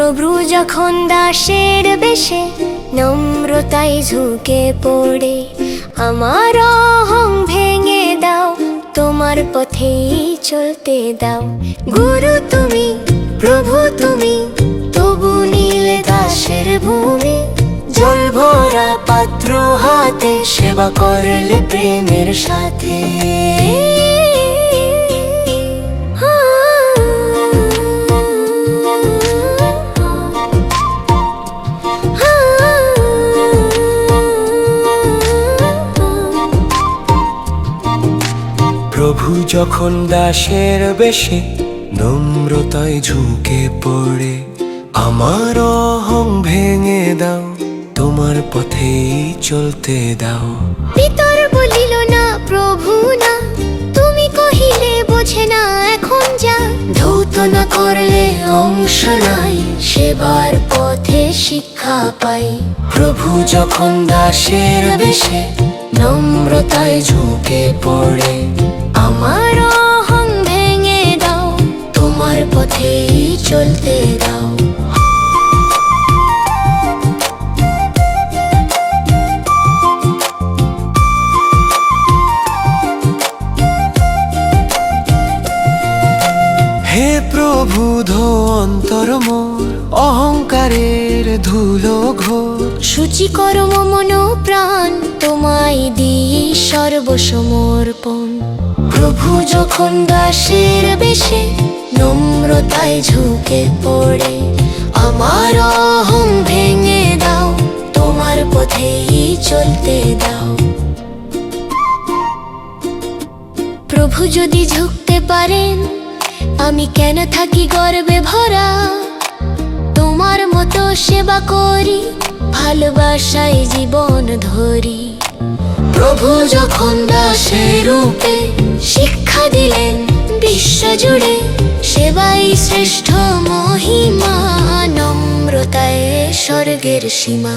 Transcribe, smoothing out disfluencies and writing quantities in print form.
প্রভু যখন দাসের বেশে নম্রতায় ঝুঁকে পড়ে, আমার অহং ভেঙে দাও, তোমার পথেই চলতে দাও। গুরু তুমি, প্রভু তুমি, তবু নীলে দাসের ভূমি। জল ভরা পাত্র হাতে সেবা করলে প্রেমের সাথে। প্রভু যখন দাসের বেশে নম্রতায় ঝুঁকে পড়ে, আমার অহং ভেঙে দাও, তোমার পথেই চলতে দাও। পিতর বলিল না, প্রভু না, তুমি কহিলে বোঝে না, এখন যা। ধৌত না করলে অংশ নাই, সেবার পথে শিক্ষা পাই। প্রভু যখন দাসের বেশে নম্রতায় ঝুঁকে পড়ে, আমার অহং ভেঙে দাও, তোমার পথেই চলতে দাও। হে প্রভু ধো অন্তর মোর, অহংকারের ধুলো ঘোর। শুচি করম মন প্রাণ, তোমায় দিই সর্বসমর্পণ। প্রভু যখন দাসের বেশে নম্রতায় ঝুঁকে পড়ে, আমার অহং ভেঙে দাও, তোমার পথেই চলতে দাও। প্রভু যদি ঝুঁকতে পারেন, আমি কেন থাকি গর্বে ভরা। তোমার মতো সেবা করি, ভালোবাসায় জীবন ধরি। প্রভু যখন দাসের রূপে শিক্ষা দিলেন বিশ্ব জুড়ে, সেবাই শ্রেষ্ঠ মহিমা, নম্রতায় স্বর্গের সীমা।